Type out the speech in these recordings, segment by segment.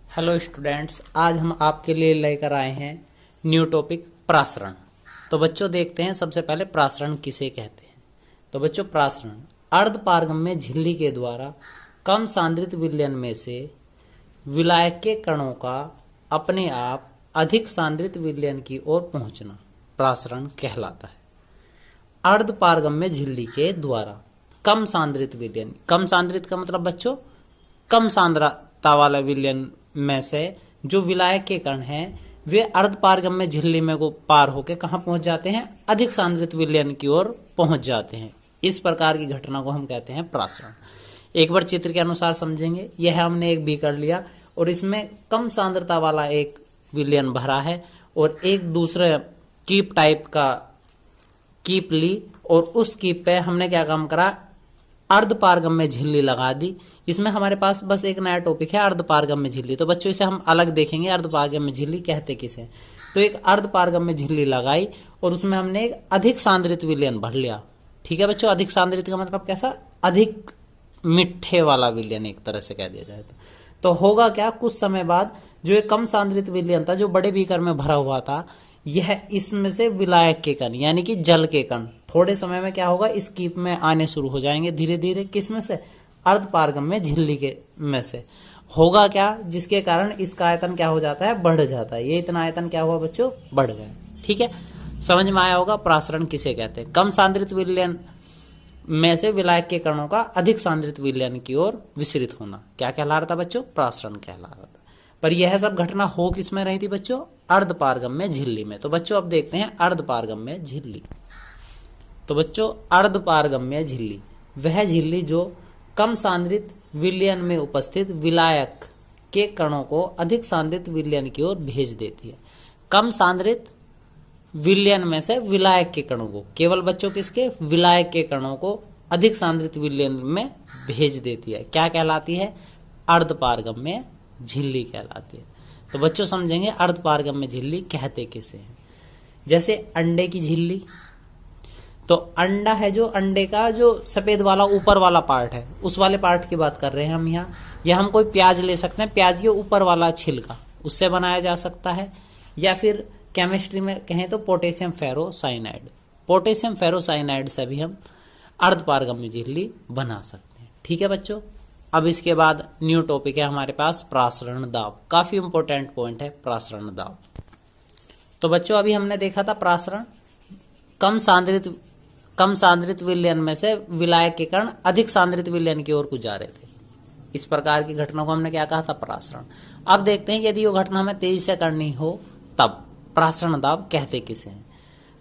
Hello students, आज हम आपके लिए लेकर आए हैं न्यू टॉपिक प्रासरण। तो बच्चों देखते हैं सबसे पहले प्रासरण किसे कहते हैं। तो बच्चों प्रासरण अर्धपारगम्य झिल्ली के द्वारा कम सांद्रित विलयन में से विलायक के कणों का अपने आप अधिक सांद्रित विलयन की ओर पहुंचना प्रासरण कहलाता है। अर्धपारगम्य झिल्ली के द्वारा कम सांद्रित विलयन, कम सांद्रित का मतलब बच्चों कम सांद्रता वाला विलयन में से जो विलायक के कण हैं वे अर्धपारगम्य झिल्ली में को पार होकर कहाँ पहुंच जाते हैं, अधिक सांद्रित विलयन की ओर पहुंच जाते हैं। इस प्रकार की घटना को हम कहते हैं प्रासरण। एक बार चित्र के अनुसार समझेंगे। यह हमने एक बीकर लिया और इसमें कम सांद्रता वाला एक विलयन भरा है और एक दूसरे कीप टाइप का कीप ली और उस कीप पे हमने क्या काम करा, अर्धपारगम्य झिल्ली लगा दी। इसमें हमारे पास बस एक नया टॉपिक है अर्धपारगम्य झिल्ली। तो बच्चों इसे हम अलग देखेंगे, अर्धपारगम्य झिल्ली कहते किसे। तो एक अर्धपारगम्य झिल्ली लगाई और उसमें हमने एक अधिक सांद्रित विलयन भर लिया। ठीक है बच्चों, अधिक सांद्रित का मतलब कैसा, अधिक मिठे वाला विलयन एक तरह से कह दिया जाए तो होगा क्या, कुछ समय बाद जो एक कम सांद्रित विलयन था जो बड़े बीकर में भरा हुआ था, यह इसमें से विलायक के कण यानी कि जल के कण थोड़े समय में क्या होगा, इस कीप में आने शुरू हो जाएंगे धीरे धीरे। किसमें से, अर्धपारगम्य झिल्ली के में से। होगा क्या, जिसके कारण इसका आयतन क्या हो जाता है, बढ़ जाता है। ये इतना आयतन क्या हुआ बच्चों, बढ़ गया। ठीक है, समझ में आया होगा प्रासरण किसे कहते हैं। कम सांद्रित विलयन में से विलायक के कणों का अधिक सांद्रित विलयन की ओर विसरित होना क्या कहला रहा था बच्चों, प्रासरण कहला रहा था। पर यह सब घटना हो किसमें रही थी बच्चों, अर्धपारगम्य झिल्ली में। तो बच्चों अब देखते हैं अर्धपारगम्य झिल्ली। तो बच्चों अर्धपारगम्य झिल्ली वह झिल्ली जो कम सांद्रित विलयन में उपस्थित विलायक के कणों को अधिक सांद्रित विलयन की ओर भेज देती है। कम सांद्रित विलयन में से विलायक के कणों को, केवल बच्चों किसके, विलायक के कणों को अधिक सांद्रित विलयन में भेज देती है। क्या कहलाती है, अर्धपारगम्य झिल्ली कहलाती है। तो बच्चों समझेंगे अर्धपारगम्य झिल्ली कहते किसे हैं। जैसे अंडे की झिल्ली, तो अंडा है जो अंडे का जो सफेद वाला ऊपर वाला पार्ट है, उस वाले पार्ट की बात कर रहे हैं हम यहाँ। या हम कोई प्याज ले सकते हैं, प्याज के ऊपर वाला छिलका, उससे बनाया जा सकता है। या फिर केमिस्ट्री में कहें तो पोटेशियम फेरोसाइनाइड, पोटेशियम फेरोसाइनाइड से भी हम अर्धपारगम्य झिल्ली बना सकते हैं। ठीक है बच्चों, अब इसके बाद न्यू टॉपिक है हमारे पास प्रासरण दाब। काफी इंपॉर्टेंट पॉइंट है प्रासरण दाब। तो बच्चों अभी हमने देखा था प्रासरण कम सांद्रित विलयन में से विलायक के कण अधिक सांद्रित विलयन की ओर को जा रहे थे। इस प्रकार की घटना को हमने क्या कहा था, प्रासरण। अब देखते हैं यदि वो घटना हमें तेजी से करनी हो तब प्रासरण दाब कहते किसे हैं।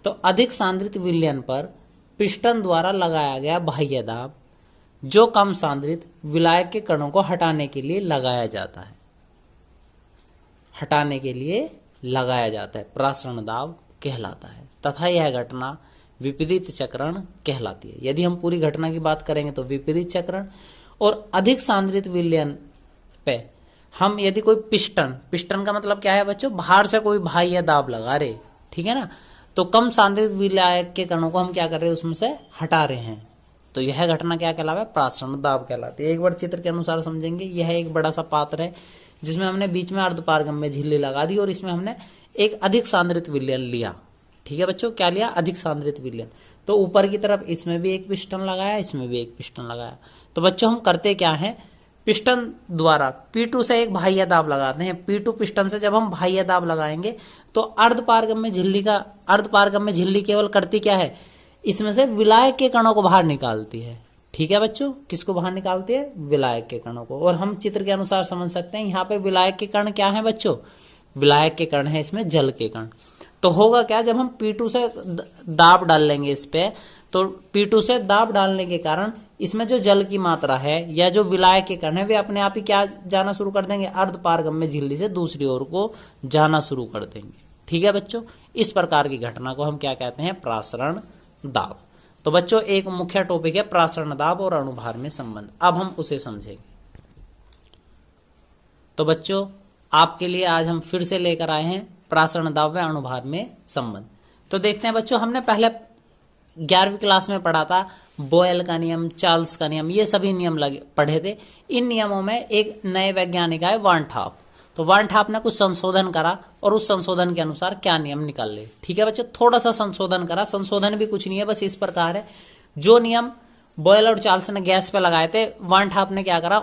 तो अधिक सांद्रित विलयन पर पिस्टन द्वारा लगाया गया बाह्य दाब जो कम सांद्रित विलायक के कणों को हटाने के लिए लगाया जाता है, प्रासरण दाब कहलाता है। तथा यह घटना विपरीत चक्रण कहलाती है। यदि हम पूरी घटना की बात करेंगे तो विपरीत चक्रण। और अधिक सांद्रित विलयन पे हम यदि कोई पिस्टन का मतलब क्या है बच्चों, बाहर से कोई बाह्य दाब लगा रहे, ठीक है ना, तो कम सांद्रित विलायक के कणों को हम क्या कर रहे हैं, उसमें से हटा रहे हैं। तो यह घटना क्या कहलावे, प्रासरण दाब कहलाती है। एक बार चित्र के अनुसार समझेंगे। यह एक बड़ा सा पात्र है जिसमें हमने बीच में अर्धपारगम्य झिल्ली लगा दी और इसमें हमने एक अधिक सांद्रित विलयन लिया। ठीक है बच्चों, क्या लिया, अधिक सांद्रित विलयन। तो ऊपर की तरफ इसमें भी एक पिस्टन लगाया, इसमें भी एक पिस्टन लगाया। तो बच्चों हम करते क्या है, पिस्टन द्वारा P2 से एक बाह्य दाब लगाते हैं। P2 पिस्टन से जब हम बाह्य दाब लगाएंगे तो अर्धपारगम्य झिल्ली केवल करती क्या है, इसमें से विलायक के कणों को बाहर निकालती है। ठीक है बच्चों, किसको बाहर निकालती है, विलायक के कणों को। और हम चित्र के अनुसार समझ सकते हैं यहाँ पे विलायक के कण क्या है बच्चों, विलायक के कण है इसमें जल के कण। तो होगा क्या, जब हम P2 से दाब डाल लेंगे इस पे, तो P2 से दाब डालने के कारण इसमें जो जल की मात्रा है या जो विलायक के कण है वे अपने आप ही क्या जाना शुरू कर देंगे, अर्धपारगम्य झिल्ली से दूसरी ओर को जाना शुरू कर देंगे। ठीक है बच्चों, इस प्रकार की घटना को हम क्या कहते हैं, प्रासरण दाब। तो बच्चों एक मुख्य टॉपिक है प्रासरण दाब और अणुभार में संबंध। अब हम उसे समझेंगे। तो बच्चों आपके लिए आज हम फिर से लेकर आए हैं प्रासरण दाब व अणुभार में संबंध। तो देखते हैं बच्चों, हमने पहले 11वीं क्लास में पढ़ा था बोयल का नियम, चार्ल्स का नियम, ये सभी नियम पढ़े थे। इन नियमों में एक नए वैज्ञानिक आए वान तो वान ठाप ने कुछ संशोधन करा और उस संशोधन के अनुसार क्या नियम निकाल ले। ठीक है बच्चों, थोड़ा सा संशोधन करा, संशोधन भी कुछ नहीं है, बस इस प्रकार है, जो नियम बॉयल और चार्ल्स ने गैस पे लगाए थे, वान ठाप ने क्या करा,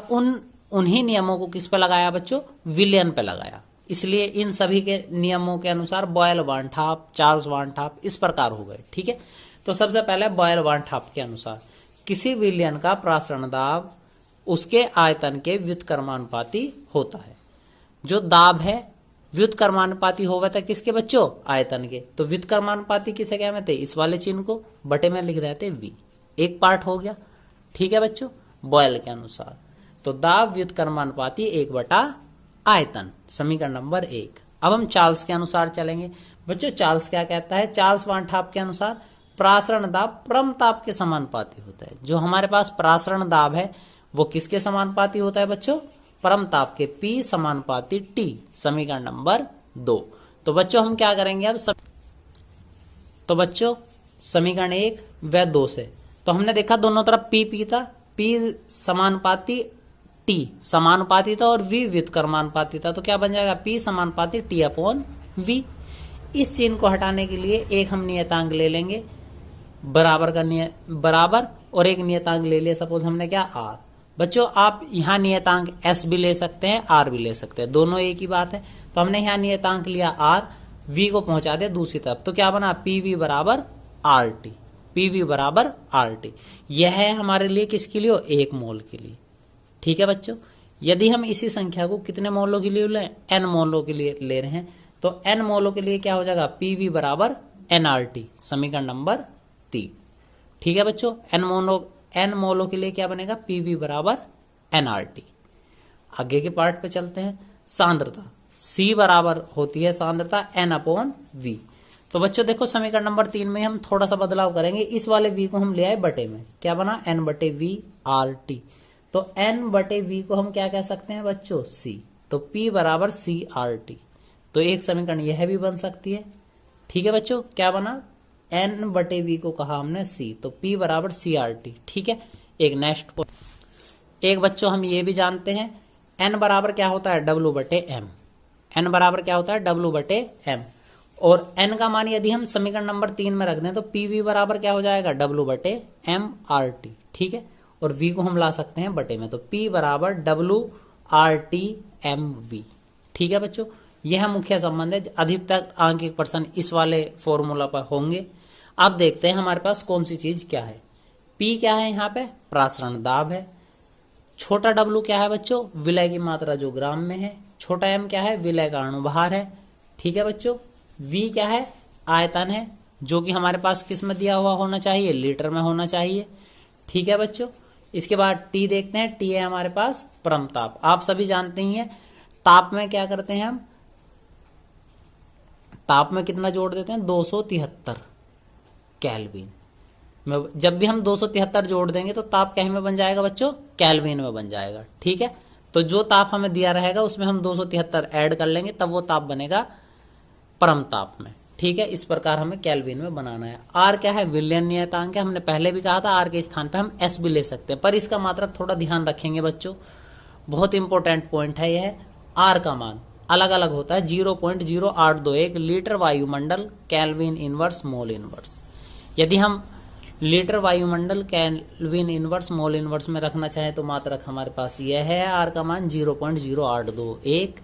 उन्हीं नियमों को किस पे लगाया बच्चों, विलियन पे लगाया। इसलिए इन सभी के नियमों के अनुसार बॉयल वान ठाप, चार्ल्स वान ठाप इस प्रकार हो गए। ठीक है, तो सबसे पहले बॉयल वान ठाप के अनुसार किसी विलयन का प्रासरण दाब उसके आयतन के व्युत्क्रमानुपाती होता है। जो दाब है व्युत्क्रमानुपाती होगा था किसके बच्चों, आयतन के। तो व्युत्क्रमानुपाती किसे कहते हैं, इस वाले चिन्ह को बटे में लिख देते वी, एक पार्ट हो गया। ठीक है बच्चों, बॉयल के अनुसार तो दाब व्युत्क्रमानुपाती 1/, आयतन, समीकरण नंबर 1। अब हम चार्ल्स के अनुसार चलेंगे बच्चों। चार्ल्स क्या कहता है, चार्ल्स वान ठाप के अनुसार प्रासरण दाब परम ताप के समानुपाती होता है। जो हमारे पास प्रासरण दाब है वो किसके समानुपाती होता है बच्चों, परम ताप के, P समानुपाती T, समीकरण नंबर 2। तो बच्चों हम क्या करेंगे अब तो बच्चों समीकरण 1 व 2 से तो हमने देखा दोनों तरफ P था, P समानुपाती T समानुपाती था और V व्युत्क्रमानुपाती था। तो क्या बन जाएगा, P समानुपाती T/V। इस चिन्ह को हटाने के लिए एक हम नियतांक ले लेंगे बराबर और एक नियतांक ले लिया, सपोज हमने क्या, R। बच्चों आप यहाँ नियतांक S भी ले सकते हैं, R भी ले सकते हैं, दोनों एक ही बात है। तो हमने यहाँ नियतांक लिया R, V को पहुंचा दे दूसरी तरफ, तो क्या बना, PV बराबर RT, PV बराबर RT। यह है हमारे लिए किसके लिए, 1 मोल के लिए। ठीक है बच्चों, यदि हम इसी संख्या को कितने मोलों के लिए लें, N मोलों के लिए ले रहे हैं, तो N मोलों के लिए क्या हो जाएगा, PV बराबर NRT, समीकरण नंबर 3। ठीक है बच्चों, N मोलों के लिए क्या बनेगा, PV बराबर NRT। आगे के पार्ट पे चलते हैं। सांद्रता C बराबर होती है सांद्रता N/V। तो बच्चों देखो समीकरण नंबर 3 में हम थोड़ा सा बदलाव करेंगे, इस वाले V को हम ले आए बटे में, क्या बना, N/V RT। तो N/V को हम क्या कह सकते हैं बच्चों, C। तो P बराबर CRT। तो एक समीकरण यह भी बन सकती है। ठीक है बच्चों, क्या बना, N/V को कहा हमने C, तो P बराबर CRT। ठीक है, एक नेक्स्ट पॉइंट, एक बच्चों हम ये भी जानते हैं N बराबर क्या होता है, W/M। N बराबर क्या होता है, W/M। और N का मान यदि हम समीकरण नंबर 3 में रख दें तो PV बराबर क्या हो जाएगा, W/M RT। ठीक है, और V को हम ला सकते हैं बटे में, तो P बराबर WRT/MV। ठीक है बच्चों, यह मुख्य संबंध है। अधिकतर आंकिक प्रश्न इस वाले फॉर्मूला पर होंगे। अब देखते हैं हमारे पास कौन सी चीज क्या है। P क्या है, यहाँ पे प्रासरण दाब है। छोटा W क्या है बच्चों, विलय की मात्रा जो ग्राम में है। छोटा M क्या है, विलय का अणुभार है। ठीक है बच्चों, V क्या है, आयतन है, जो कि हमारे पास किस में दिया हुआ होना चाहिए, लीटर में होना चाहिए। ठीक है बच्चों, इसके बाद T देखते हैं, T है हमारे पास परम ताप। आप सभी जानते ही हैं ताप में क्या करते हैं हम, ताप में कितना जोड़ देते हैं, 273 केल्विन में। जब भी हम 273 जोड़ देंगे तो ताप क्या में बन जाएगा बच्चों, केल्विन में बन जाएगा। ठीक है, तो जो ताप हमें दिया रहेगा उसमें हम 273 ऐड कर लेंगे, तब वो ताप बनेगा परम ताप में। ठीक है, इस प्रकार हमें केल्विन में बनाना है। R क्या है, विलयन नियतांक है। हमने पहले भी कहा था R के स्थान पे हम S भी ले सकते हैं, पर इसका मात्रा थोड़ा ध्यान रखेंगे बच्चों, बहुत इंपॉर्टेंट पॉइंट है यह। R का मान अलग अलग होता है, 0.0821 लीटर वायुमंडल केल्विन इनवर्स मोल इनवर्स। यदि हम लीटर वायुमंडल केल्विन इनवर्स मोल इनवर्स में रखना चाहें तो मात्रक हमारे पास यह है, R का मान 0.0821।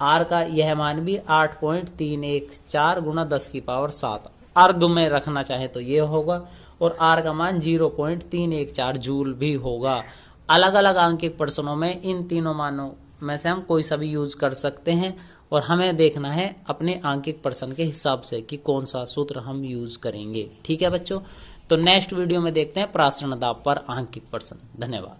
R का यह मान भी 8.314 गुणा 10⁻7 अर्ग में रखना चाहे तो ये होगा, और R का मान 0.314 जूल भी होगा। अलग अलग आंकिक प्रश्नों में इन तीनों मानों में से हम कोई सा भी यूज कर सकते हैं, और हमें देखना है अपने आंकिक प्रश्न के हिसाब से कि कौन सा सूत्र हम यूज करेंगे। ठीक है बच्चों, तो नेक्स्ट वीडियो में देखते हैं प्रासरण दाब पर आंकिक प्रश्न। धन्यवाद।